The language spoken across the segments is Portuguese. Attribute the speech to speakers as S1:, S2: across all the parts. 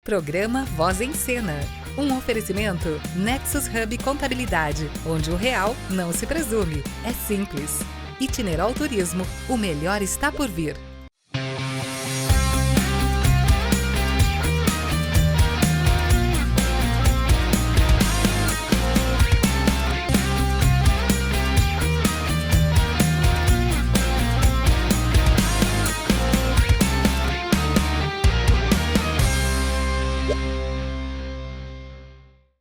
S1: Programa Voz em Cena. Um oferecimento Nexus Hub Contabilidade, onde o real não se presume, é simples. Itineral Turismo, o melhor está por vir.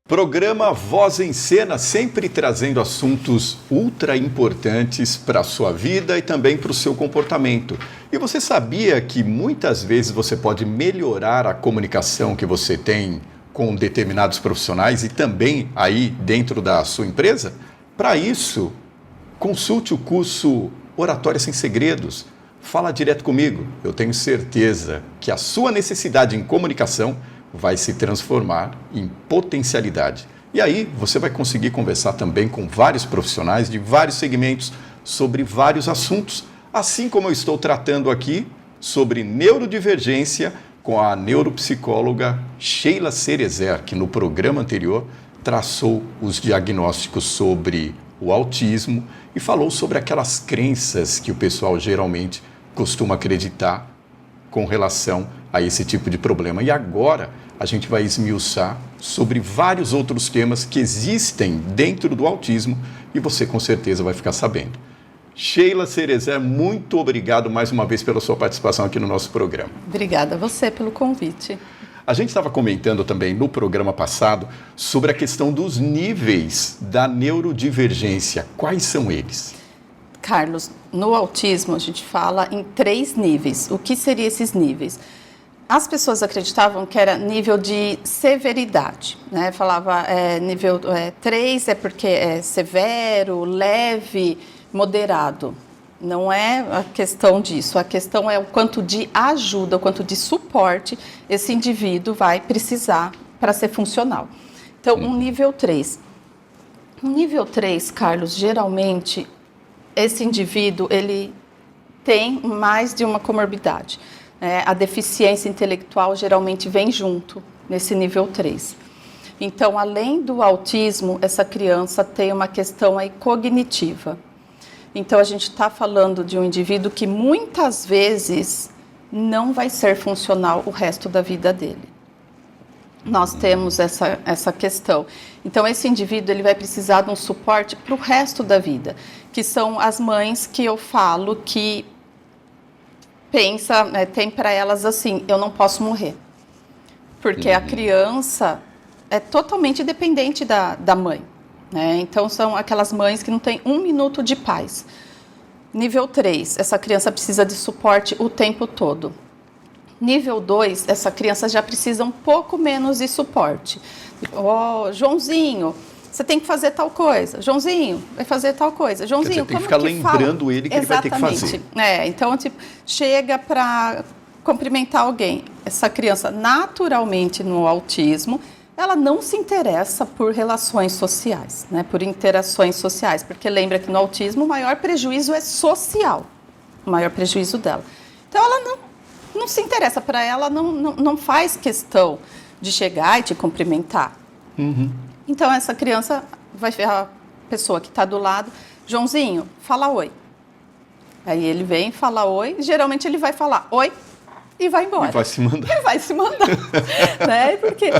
S2: Programa Voz em Cena, sempre trazendo assuntos ultra importantes para a sua vida e também para o seu comportamento. E você sabia que muitas vezes você pode melhorar a comunicação que você tem com determinados profissionais e também aí dentro da sua empresa? Para isso, consulte o curso Oratória Sem Segredos. Fala direto comigo. Eu tenho certeza que a sua necessidade em comunicação vai se transformar em potencialidade. E aí você vai conseguir conversar também com vários profissionais de vários segmentos sobre vários assuntos, assim como eu estou tratando aqui sobre neurodivergência com a neuropsicóloga Sheila Cerezer, que no programa anterior traçou os diagnósticos sobre o autismo e falou sobre aquelas crenças que o pessoal geralmente costuma acreditar com relação a esse tipo de problema. E agora a gente vai esmiuçar sobre vários outros temas que existem dentro do autismo e você com certeza vai ficar sabendo. Sheila Cerezer, muito obrigado mais uma vez pela sua participação aqui no nosso programa.
S3: Obrigada a você pelo convite.
S2: A gente estava comentando também no programa passado sobre a questão dos níveis da neurodivergência. Quais são eles?
S3: Carlos, no autismo a gente fala em 3 níveis. O que seriam esses níveis? As pessoas acreditavam que era nível de severidade, né? Falava nível 3 é porque é severo, leve, moderado. Não é a questão disso, a questão é o quanto de ajuda, o quanto de suporte esse indivíduo vai precisar para ser funcional. Então, um nível 3. Um nível 3, Carlos, geralmente esse indivíduo ele tem mais de uma comorbidade. A deficiência intelectual geralmente vem junto nesse nível 3. Então, além do autismo, essa criança tem uma questão aí cognitiva. Então, a gente está falando de um indivíduo que muitas vezes não vai ser funcional o resto da vida dele. Nós temos essa questão. Então, esse indivíduo ele vai precisar de um suporte para o resto da vida, que são as mães que eu falo que tem para elas assim, eu não posso morrer. Porque a criança é totalmente dependente da mãe. Né? Então, são aquelas mães que não têm 1 minuto de paz. Nível 3, essa criança precisa de suporte o tempo todo. Nível 2, essa criança já precisa um pouco menos de suporte. Joãozinho, você tem que fazer tal coisa. Joãozinho, vai fazer tal coisa. Joãozinho,
S2: você tem que ficar lembrando ele que ele vai ter que fazer.
S3: Então, chega para cumprimentar alguém. Essa criança, naturalmente, no autismo, ela não se interessa por relações sociais, né? Por interações sociais. Porque lembra que no autismo o maior prejuízo é social. O maior prejuízo dela. Então, ela não se interessa, para ela não faz questão de chegar e te cumprimentar. Então, essa criança vai ver a pessoa que está do lado, Joãozinho, fala oi. Aí ele vem, fala oi, geralmente ele vai falar oi e vai embora.
S2: E vai se mandar.
S3: Né? Porque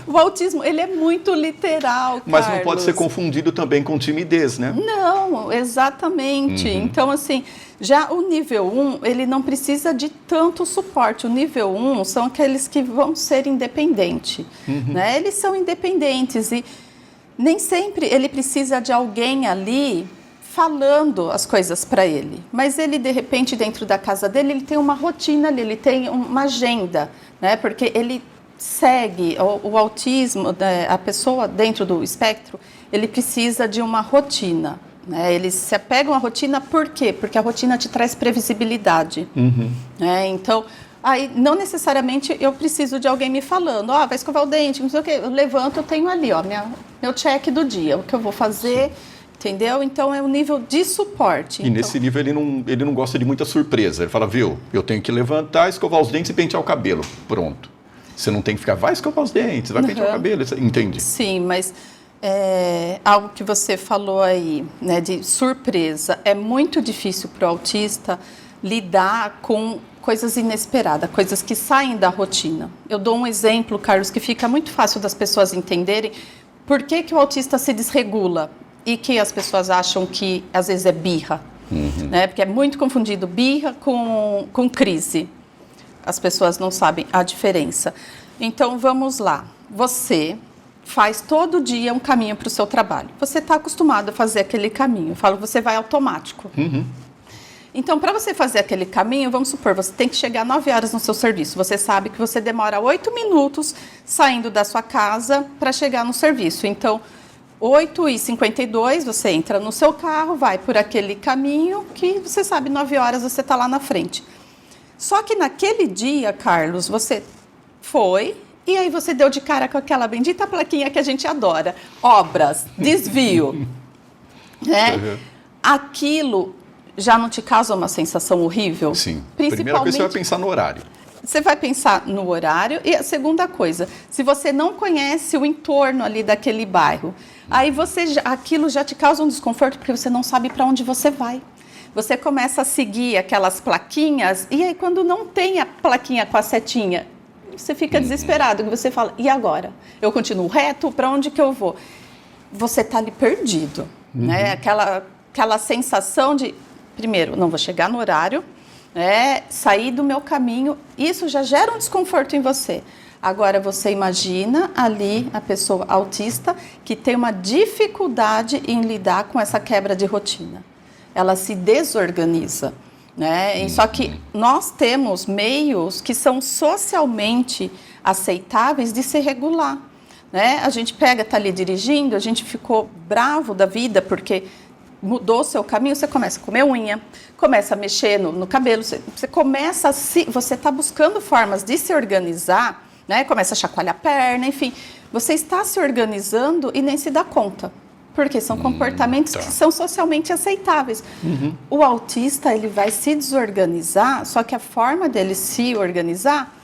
S3: o autismo, ele é muito literal, Carlos.
S2: Mas não pode ser confundido também com timidez, né?
S3: Não, exatamente. Então, assim, já o nível 1, ele não precisa de tanto suporte. O nível 1 são aqueles que vão ser independentes. Né? Eles são independentes e nem sempre ele precisa de alguém ali falando as coisas para ele. Mas ele, de repente, dentro da casa dele, ele tem uma rotina ali, ele tem uma agenda, né? Porque ele segue o autismo, a pessoa dentro do espectro, ele precisa de uma rotina. Né? Eles se apegam à rotina, por quê? Porque a rotina te traz previsibilidade. Né? Então, aí, não necessariamente eu preciso de alguém me falando, vai escovar o dente, não sei o quê. Eu levanto, eu tenho ali, meu check do dia, o que eu vou fazer, entendeu? Então, é o nível de suporte.
S2: E nesse nível ele não gosta de muita surpresa. Ele fala, viu, eu tenho que levantar, escovar os dentes e pentear o cabelo. Pronto. Você não tem que ficar, vai escovar os dentes, vai pentear o cabelo, entende?
S3: Sim, mas algo que você falou aí, né, de surpresa, é muito difícil para o autista lidar com coisas inesperadas, coisas que saem da rotina. Eu dou um exemplo, Carlos, que fica muito fácil das pessoas entenderem por que o autista se desregula e que as pessoas acham que às vezes é birra, né? Porque é muito confundido birra com crise. As pessoas não sabem a diferença. Então, vamos lá. Você faz todo dia um caminho para o seu trabalho. Você está acostumado a fazer aquele caminho. Eu falo que você vai automático. Então, para você fazer aquele caminho, vamos supor, você tem que chegar 9 horas no seu serviço. Você sabe que você demora 8 minutos saindo da sua casa para chegar no serviço. Então, 8h52, você entra no seu carro, vai por aquele caminho que você sabe, 9 horas você está lá na frente. Só que naquele dia, Carlos, você foi e aí você deu de cara com aquela bendita plaquinha que a gente adora. Obras, desvio. Né? Aquilo já não te causa uma sensação horrível?
S2: Sim. Primeira coisa, você vai pensar no horário.
S3: Você vai pensar no horário. E a segunda coisa, se você não conhece o entorno ali daquele bairro, aí aquilo já te causa um desconforto porque você não sabe para onde você vai. Você começa a seguir aquelas plaquinhas e aí quando não tem a plaquinha com a setinha, você fica desesperado. Você fala, e agora? Eu continuo reto? Para onde que eu vou? Você está ali perdido. Né? Aquela sensação de, primeiro, não vou chegar no horário, né? Sair do meu caminho, isso já gera um desconforto em você. Agora, você imagina ali a pessoa autista que tem uma dificuldade em lidar com essa quebra de rotina. Ela se desorganiza, né? Só que nós temos meios que são socialmente aceitáveis de se regular, né? A gente tá ali dirigindo, a gente ficou bravo da vida porque mudou o seu caminho, você começa a comer unha, começa a mexer no cabelo, você começa a você está buscando formas de se organizar, né? Começa a chacoalhar a perna, enfim, você está se organizando e nem se dá conta. Porque são comportamentos que são socialmente aceitáveis. O autista, ele vai se desorganizar, só que a forma dele se organizar,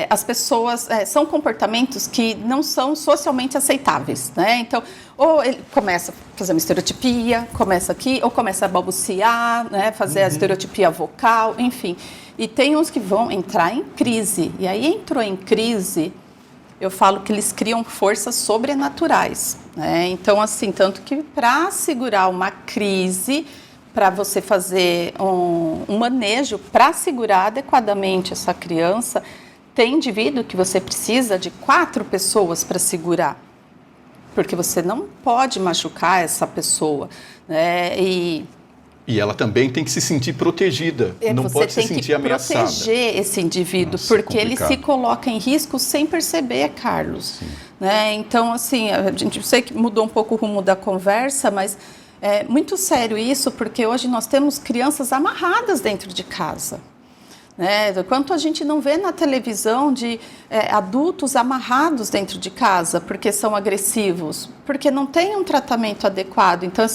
S3: as pessoas, são comportamentos que não são socialmente aceitáveis, né? Então, ou ele começa a fazer uma estereotipia, começa aqui, ou começa a balbuciar, né? Fazer a estereotipia vocal, enfim. E tem uns que vão entrar em crise. E aí entrou em crise, eu falo que eles criam forças sobrenaturais, né? Então, assim, tanto que para segurar uma crise, para você fazer um manejo, para segurar adequadamente essa criança, tem indivíduo que você precisa de 4 pessoas para segurar, porque você não pode machucar essa pessoa, né?
S2: E ela também tem que se sentir protegida, não pode se sentir ameaçada. Você tem que proteger
S3: esse indivíduo, porque ele se coloca em risco sem perceber, Carlos. Né? Então, assim, a gente sei que mudou um pouco o rumo da conversa, mas é muito sério isso, porque hoje nós temos crianças amarradas dentro de casa. Né? Quanto a gente não vê na televisão de adultos amarrados dentro de casa, porque são agressivos, porque não tem um tratamento adequado. Então,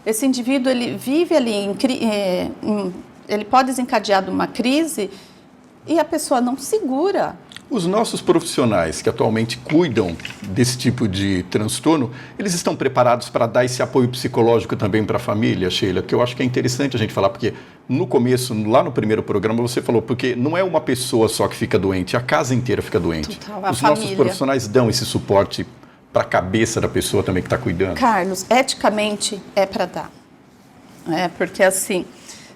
S3: esse indivíduo, ele vive ali, ele pode desencadear de uma crise e a pessoa não segura.
S2: Os nossos profissionais que atualmente cuidam desse tipo de transtorno, eles estão preparados para dar esse apoio psicológico também para a família, Sheila? Que eu acho que é interessante a gente falar, porque no começo, lá no primeiro programa, você falou, porque não é uma pessoa só que fica doente, a casa inteira fica doente.
S3: Total,
S2: Os nossos profissionais dão esse suporte para a cabeça da pessoa também que está cuidando?
S3: Carlos, eticamente é para dar. Porque assim,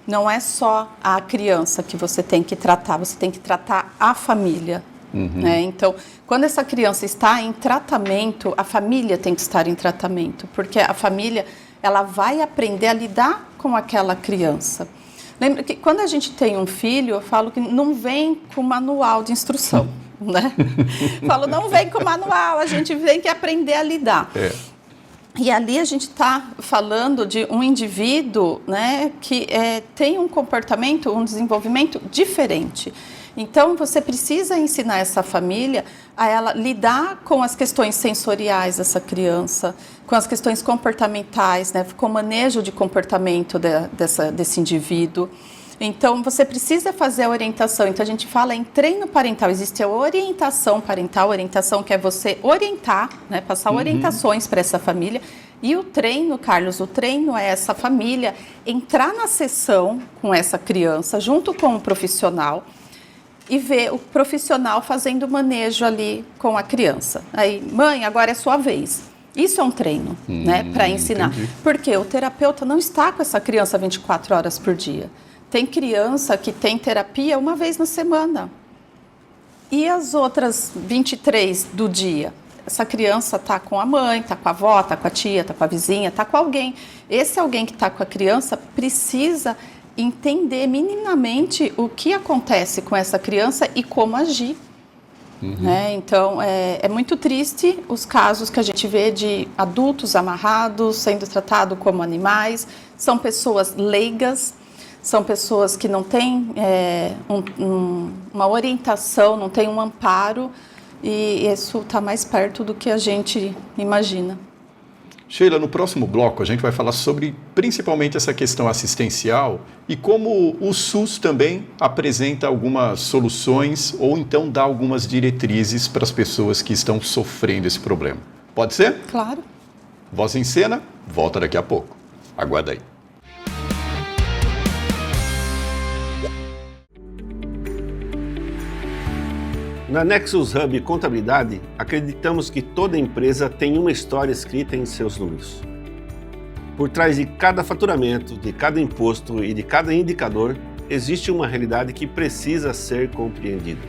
S3: não é só a criança que você tem que tratar, você tem que tratar a família. Então, quando essa criança está em tratamento, a família tem que estar em tratamento, porque a família, ela vai aprender a lidar com aquela criança. Lembra que quando a gente tem um filho, eu falo que não vem com manual de instrução. Né? Falo, não vem com manual, a gente tem que aprender a lidar. E ali a gente está falando de um indivíduo, né, que tem um comportamento, um desenvolvimento diferente. Então, você precisa ensinar essa família a ela lidar com as questões sensoriais dessa criança, com as questões comportamentais, né, com o manejo de comportamento desse indivíduo. Então, você precisa fazer a orientação. Então, a gente fala em treino parental. Existe a orientação parental, orientação que é você orientar, né, passar orientações para essa família. E o treino, Carlos, o treino é essa família entrar na sessão com essa criança, junto com o profissional, e ver o profissional fazendo o manejo ali com a criança. Aí, mãe, agora é sua vez. Isso é um treino, né, para ensinar.
S2: Entendi.
S3: Porque o terapeuta não está com essa criança 24 horas por dia. Tem criança que tem terapia uma vez na semana. E as outras 23 do dia? Essa criança está com a mãe, está com a avó, está com a tia, está com a vizinha, está com alguém. Esse alguém que está com a criança precisa entender minimamente o que acontece com essa criança e como agir. Né? Então, é muito triste os casos que a gente vê de adultos amarrados, sendo tratados como animais. São pessoas leigas, são pessoas que não têm uma orientação, não têm um amparo, e isso está mais perto do que a gente imagina.
S2: Sheila, no próximo bloco a gente vai falar sobre principalmente essa questão assistencial e como o SUS também apresenta algumas soluções ou então dá algumas diretrizes para as pessoas que estão sofrendo esse problema. Pode ser?
S3: Claro.
S2: Voz em Cena, volta daqui a pouco. Aguarda aí.
S4: Na Nexus Hub Contabilidade, acreditamos que toda empresa tem uma história escrita em seus números. Por trás de cada faturamento, de cada imposto e de cada indicador, existe uma realidade que precisa ser compreendida.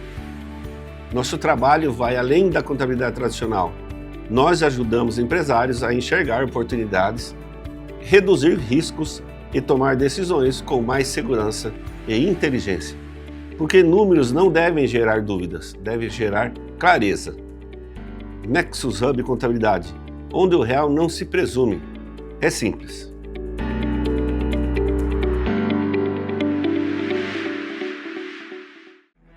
S4: Nosso trabalho vai além da contabilidade tradicional. Nós ajudamos empresários a enxergar oportunidades, reduzir riscos e tomar decisões com mais segurança e inteligência. Porque números não devem gerar dúvidas, devem gerar clareza. Nexus Hub Contabilidade, onde o real não se presume. É simples.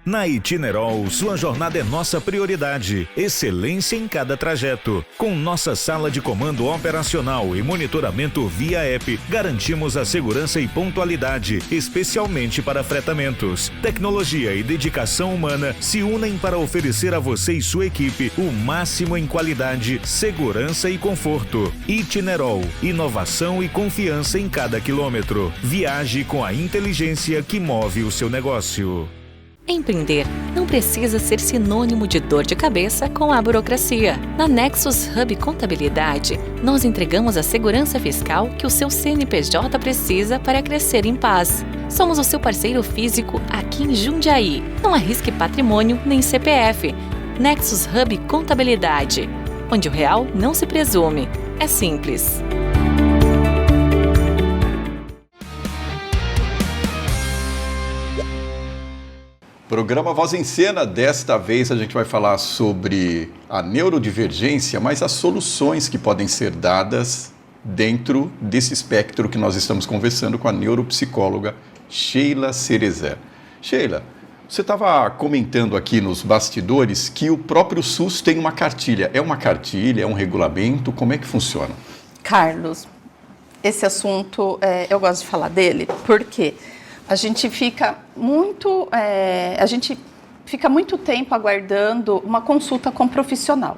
S5: Na Itinerol, sua jornada é nossa prioridade. Excelência em cada trajeto. Com nossa sala de comando operacional e monitoramento via app, garantimos a segurança e pontualidade, especialmente para fretamentos. Tecnologia e dedicação humana se unem para oferecer a você e sua equipe o máximo em qualidade, segurança e conforto. Itinerol, inovação e confiança em cada quilômetro. Viaje com a inteligência que move o seu negócio.
S6: Empreender não precisa ser sinônimo de dor de cabeça com a burocracia. Na Nexus Hub Contabilidade, nós entregamos a segurança fiscal que o seu CNPJ precisa para crescer em paz. Somos o seu parceiro físico aqui em Jundiaí. Não arrisque patrimônio nem CPF. Nexus Hub Contabilidade, onde o real não se presume. É simples.
S2: Programa Voz em Cena, desta vez a gente vai falar sobre a neurodivergência, mas as soluções que podem ser dadas dentro desse espectro que nós estamos conversando com a neuropsicóloga Sheila Cerezer. Sheila, você estava comentando aqui nos bastidores que o próprio SUS tem uma cartilha. É uma cartilha, é um regulamento? Como é que funciona?
S3: Carlos, esse assunto, eu gosto de falar dele, porque a gente fica muito tempo aguardando uma consulta com um profissional.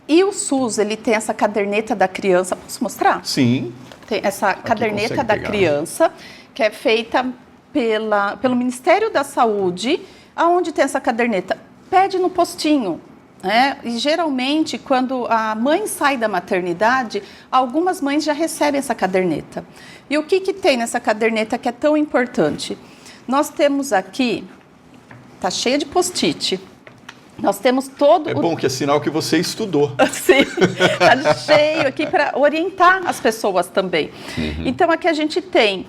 S3: E o SUS, ele tem essa caderneta da criança, posso mostrar?
S2: Sim.
S3: Tem essa caderneta da criança, que é feita pelo Ministério da Saúde. Aonde tem essa caderneta? Pede no postinho. E geralmente, quando a mãe sai da maternidade, algumas mães já recebem essa caderneta. E o que tem nessa caderneta que é tão importante? Nós temos aqui, tá cheia de post-it. Nós temos todo...
S2: É bom que é sinal que você estudou.
S3: Sim, tá cheio aqui para orientar as pessoas também. Então, aqui a gente tem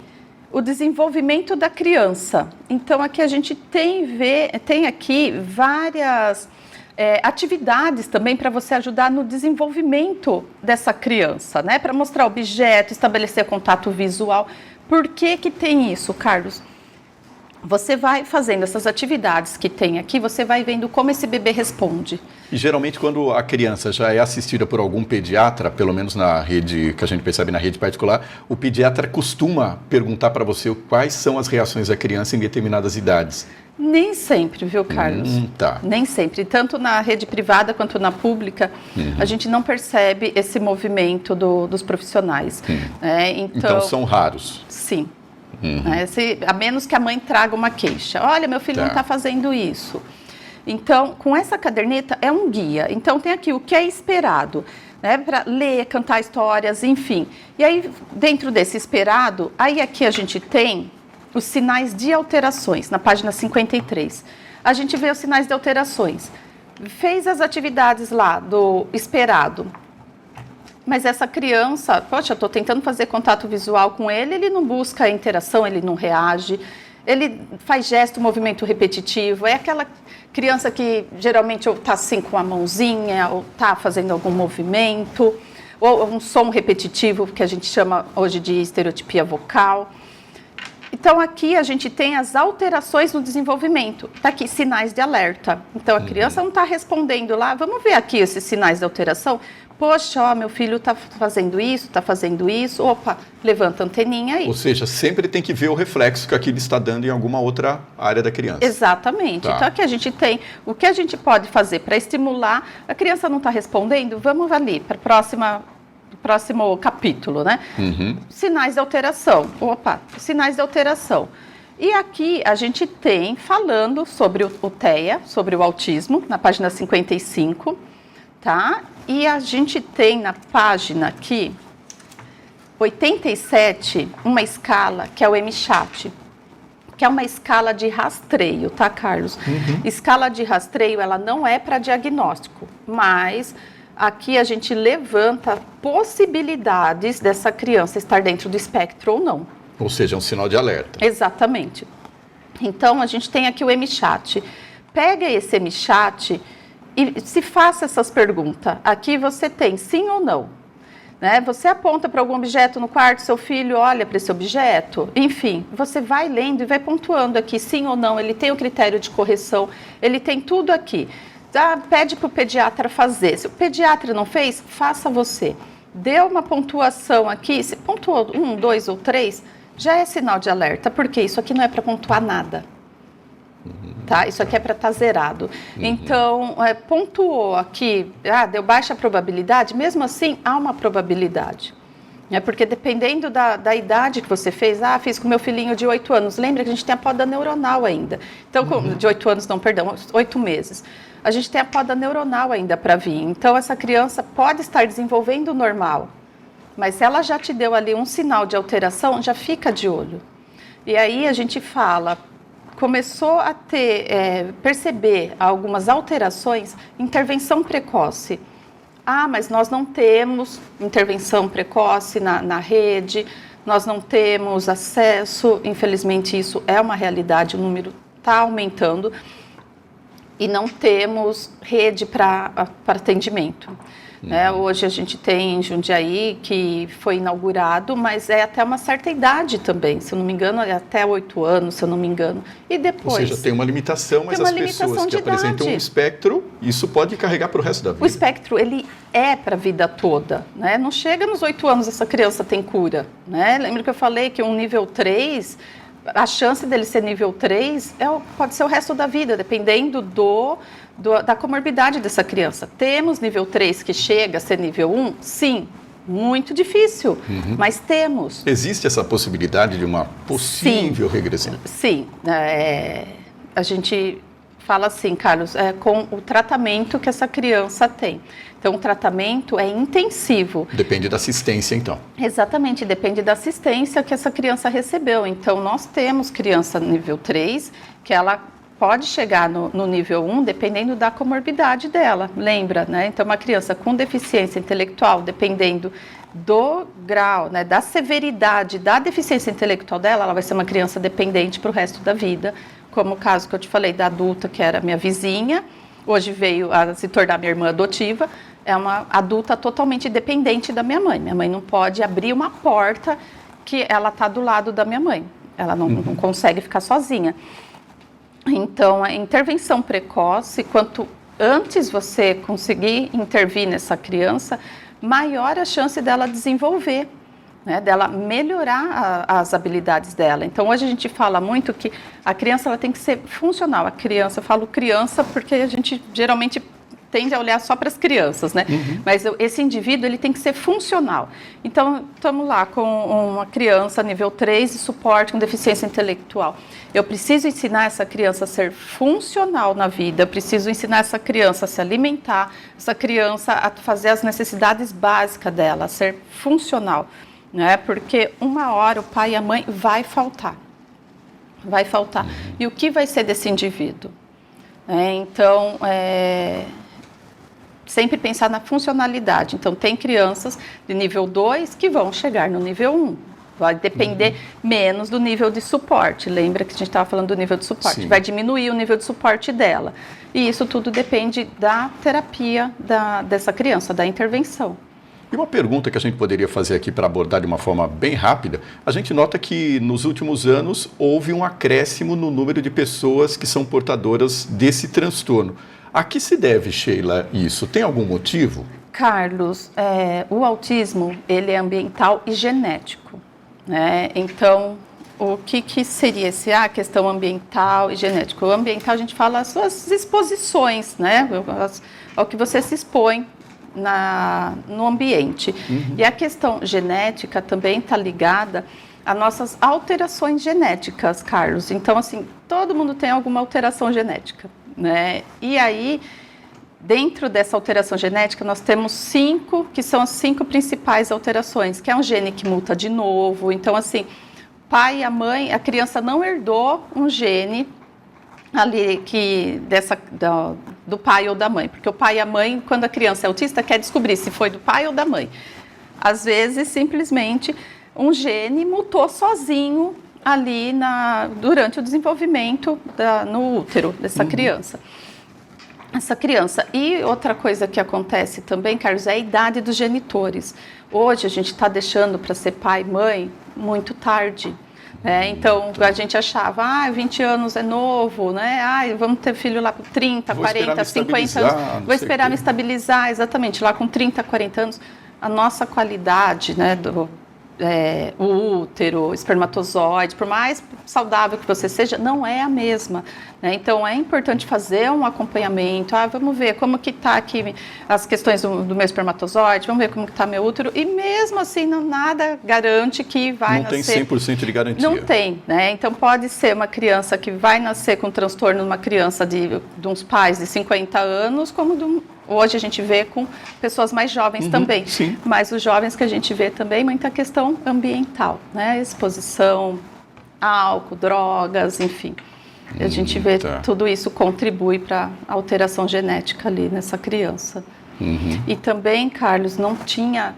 S3: o desenvolvimento da criança. Então, aqui a gente tem aqui várias... atividades também para você ajudar no desenvolvimento dessa criança, né? Para mostrar objeto, estabelecer contato visual. Por que tem isso, Carlos? Você vai fazendo essas atividades que tem aqui, você vai vendo como esse bebê responde.
S2: E geralmente quando a criança já é assistida por algum pediatra, pelo menos na rede, que a gente percebe na rede particular, o pediatra costuma perguntar para você quais são as reações da criança em determinadas idades.
S3: Nem sempre, viu, Carlos?
S2: Tá.
S3: Nem sempre. Tanto na rede privada quanto na pública, a gente não percebe esse movimento dos profissionais.
S2: Então são raros.
S3: Sim. A menos que a mãe traga uma queixa. Olha, meu filho não está fazendo isso. Então, com essa caderneta é um guia. Então, tem aqui o que é esperado, né, para ler, cantar histórias, enfim. E aí, dentro desse esperado, aí aqui a gente tem os sinais de alterações, na página 53. A gente vê os sinais de alterações. Fez as atividades lá do esperado. Mas essa criança, poxa, eu estou tentando fazer contato visual com ele, ele não busca interação, ele não reage, ele faz gesto, movimento repetitivo. É aquela criança que geralmente está assim com a mãozinha, ou está fazendo algum movimento, ou um som repetitivo, que a gente chama hoje de estereotipia vocal. Então, aqui a gente tem as alterações no desenvolvimento. Está aqui, sinais de alerta. Então, a criança não está respondendo lá. Vamos ver aqui esses sinais de alteração. Poxa, ó, meu filho está fazendo isso, está fazendo isso. Opa, levanta a anteninha aí.
S2: Ou seja, sempre tem que ver o reflexo que aquilo está dando em alguma outra área da criança.
S3: Exatamente. Então, aqui a gente tem o que a gente pode fazer para estimular. A criança não está respondendo? Vamos ali para o próximo capítulo, né? Sinais de alteração. Opa, sinais de alteração. E aqui a gente tem falando sobre o TEA, sobre o autismo, na página 55, tá? E a gente tem na página aqui, 87, uma escala que é o MCHAT, que é uma escala de rastreio, tá, Carlos? Escala de rastreio, ela não é para diagnóstico, mas aqui a gente levanta possibilidades dessa criança estar dentro do espectro ou não.
S2: Ou seja, é um sinal de alerta.
S3: Exatamente. Então, a gente tem aqui o MCHAT. Pega esse MCHAT e se faça essas perguntas. Aqui você tem sim ou não. Né? Você aponta para algum objeto no quarto, seu filho olha para esse objeto. Enfim, você vai lendo e vai pontuando aqui sim ou não. Ele tem o critério de correção, ele tem tudo aqui. Pede para o pediatra fazer. Se o pediatra não fez, faça você. Deu uma pontuação aqui, se pontuou 1, 2 ou 3, já é sinal de alerta, porque isso aqui não é para pontuar nada. Tá? Isso aqui é para estar zerado. Então, pontuou aqui, deu baixa probabilidade, mesmo assim, há uma probabilidade. Porque dependendo da idade que você fez, fiz com meu filhinho de 8 anos, lembra que a gente tem a poda neuronal ainda. Então, de 8 anos, não, perdão, 8 meses. A gente tem a poda neuronal ainda para vir. Então, essa criança pode estar desenvolvendo normal, mas se ela já te deu ali um sinal de alteração, já fica de olho. E aí a gente fala, começou a perceber algumas alterações, intervenção precoce. Mas nós não temos intervenção precoce na rede, nós não temos acesso, infelizmente isso é uma realidade, o número está aumentando, e não temos rede para atendimento. Hoje a gente tem em Jundiaí, que foi inaugurado, mas é até uma certa idade também, se eu não me engano, é até 8 anos, se eu não me engano. E depois...
S2: Ou seja, tem uma limitação, mas as pessoas que apresentam um espectro, isso pode carregar para o resto da vida.
S3: O espectro, ele é para a vida toda, né? Não chega nos 8 anos, essa criança tem cura, né? Lembra que eu falei que um nível 3, a chance dele ser nível 3 pode ser o resto da vida, dependendo da comorbidade dessa criança. Temos nível 3 que chega a ser nível 1? Sim, muito difícil, mas temos.
S2: Existe essa possibilidade de uma possível regressão?
S3: Sim, a gente fala assim, Carlos, com o tratamento que essa criança tem. Então, o tratamento é intensivo.
S2: Depende da assistência, então.
S3: Exatamente, depende da assistência que essa criança recebeu. Então, nós temos criança nível 3, que ela pode chegar no nível 1, dependendo da comorbidade dela, lembra, né? Então, uma criança com deficiência intelectual, dependendo do grau, né, da severidade da deficiência intelectual dela, ela vai ser uma criança dependente para o resto da vida, como o caso que eu te falei da adulta, que era minha vizinha, hoje veio a se tornar minha irmã adotiva, é uma adulta totalmente dependente da minha mãe. Minha mãe não pode abrir uma porta que ela está do lado da minha mãe. ela não consegue ficar sozinha. Então, a intervenção precoce, quanto antes você conseguir intervir nessa criança, maior a chance dela desenvolver, né, dela melhorar as habilidades dela. Então, hoje a gente fala muito que a criança ela tem que ser funcional. A criança, eu falo criança porque a gente geralmente tende a olhar só para as crianças, né? Mas esse indivíduo, ele tem que ser funcional. Então, estamos lá com uma criança nível 3 de suporte com deficiência intelectual. Eu preciso ensinar essa criança a ser funcional na vida, eu preciso ensinar essa criança a se alimentar, essa criança a fazer as necessidades básicas dela, a ser funcional, né? Porque uma hora o pai e a mãe vai faltar. Vai faltar. E o que vai ser desse indivíduo? Então, sempre pensar na funcionalidade. Então, tem crianças de nível 2 que vão chegar no nível 1. Vai depender menos do nível de suporte. Lembra que a gente estava falando do nível de suporte.
S2: Sim.
S3: Vai diminuir o nível de suporte dela. E isso tudo depende da terapia dessa criança, da intervenção.
S2: E uma pergunta que a gente poderia fazer aqui para abordar de uma forma bem rápida, a gente nota que nos últimos anos houve um acréscimo no número de pessoas que são portadoras desse transtorno. A que se deve, Sheila, isso? Tem algum motivo?
S3: Carlos, o autismo ele é ambiental e genético, né? Então, o que seria a questão ambiental e genético? O ambiental a gente fala as suas exposições, né? Ao que você se expõe no ambiente. E a questão genética também está ligada a nossas alterações genéticas, Carlos. Então, assim, todo mundo tem alguma alteração genética, né? E aí, dentro dessa alteração genética, nós temos 5, que são as 5 principais alterações, que é um gene que muta de novo. Então, assim, pai e a mãe, a criança não herdou um gene ali do pai ou da mãe, porque o pai e a mãe, quando a criança é autista, quer descobrir se foi do pai ou da mãe. Às vezes, simplesmente, um gene mutou sozinho ali durante o desenvolvimento no útero dessa criança. Essa criança. E outra coisa que acontece também, Carlos, é a idade dos genitores. Hoje a gente está deixando para ser pai e mãe muito tarde. Então, a gente achava, 20 anos é novo, né? Vamos ter filho lá com 30, 40, 50 anos. Vou esperar me estabilizar, exatamente. Lá com 30, 40 anos, a nossa qualidade, né, o útero, o espermatozoide, por mais saudável que você seja, não é a mesma, né? Então, é importante fazer um acompanhamento. Vamos ver como que está aqui as questões do meu espermatozoide, vamos ver como que está meu útero. E mesmo assim, nada garante que vai nascer. Não tem
S2: 100% de garantia.
S3: Não tem, né? Então, pode ser uma criança que vai nascer com transtorno, uma criança de uns pais de 50 anos, como hoje a gente vê com pessoas mais jovens também.
S2: Sim.
S3: Mas os jovens que a gente vê também, muita questão ambiental, né? Exposição, álcool, drogas, enfim. A gente vê tudo isso contribui para a alteração genética ali nessa criança. E também, Carlos, não tinha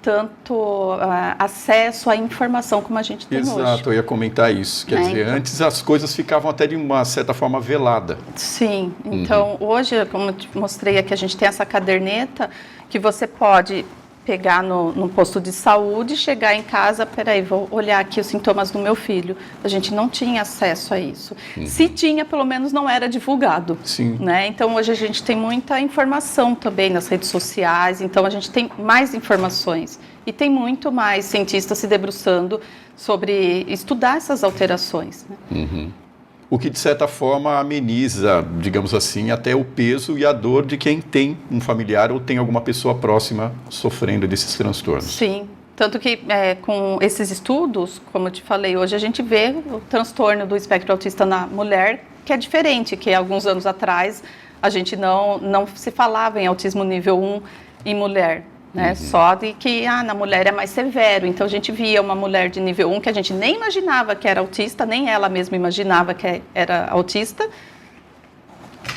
S3: tanto acesso à informação como a gente tem hoje.
S2: Exato, eu ia comentar isso. Quer dizer,
S3: então,
S2: antes as coisas ficavam até de uma certa forma velada.
S3: Sim, então hoje, como eu te mostrei aqui, a gente tem essa caderneta que você pode pegar no posto de saúde, chegar em casa, peraí, vou olhar aqui os sintomas do meu filho. A gente não tinha acesso a isso. Se tinha, pelo menos não era divulgado.
S2: Sim.
S3: Né? Então, hoje a gente tem muita informação também nas redes sociais, então a gente tem mais informações. E tem muito mais cientistas se debruçando sobre estudar essas alterações. Né?
S2: O que, de certa forma, ameniza, digamos assim, até o peso e a dor de quem tem um familiar ou tem alguma pessoa próxima sofrendo desses transtornos.
S3: Sim, tanto que com esses estudos, como eu te falei, hoje a gente vê o transtorno do espectro autista na mulher, que é diferente, que alguns anos atrás a gente não se falava em autismo nível 1 em mulher. Né? Só de que na mulher é mais severo. Então, a gente via uma mulher de nível 1 que a gente nem imaginava que era autista, nem ela mesma imaginava que era autista,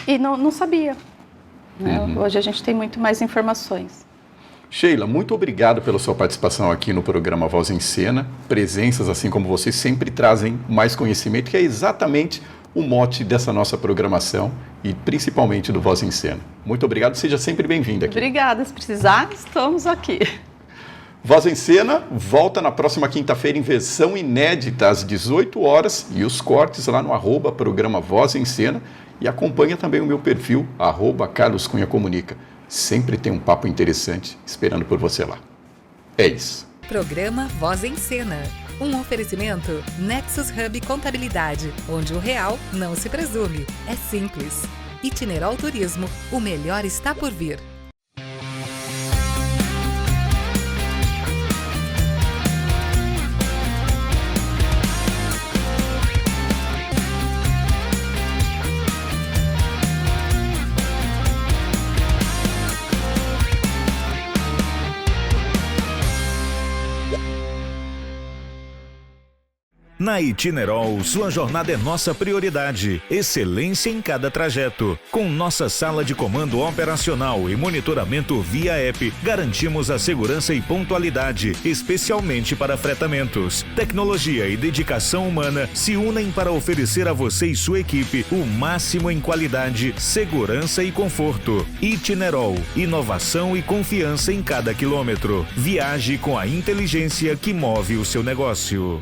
S3: e não sabia. Né? Hoje a gente tem muito mais informações.
S2: Sheila, muito obrigado pela sua participação aqui no programa Voz em Cena. Presenças, assim como você, sempre trazem mais conhecimento, que é exatamente o mote dessa nossa programação e principalmente do Voz em Cena. Muito obrigado, seja sempre bem-vinda aqui.
S3: Obrigada, se precisar, estamos aqui.
S2: Voz em Cena volta na próxima quinta-feira em versão inédita às 18 horas e os cortes lá no @programa Voz em Cena, e acompanha também o meu perfil @Carlos Cunha Comunica. Sempre tem um papo interessante esperando por você lá. É isso.
S1: Programa Voz em Cena. Um oferecimento Nexus Hub Contabilidade, onde o real não se presume. É simples. Itineral Turismo, o melhor está por vir.
S5: Na Itinerol, sua jornada é nossa prioridade. Excelência em cada trajeto. Com nossa sala de comando operacional e monitoramento via app, garantimos a segurança e pontualidade, especialmente para fretamentos. Tecnologia e dedicação humana se unem para oferecer a você e sua equipe o máximo em qualidade, segurança e conforto. Itinerol, inovação e confiança em cada quilômetro. Viaje com a inteligência que move o seu negócio.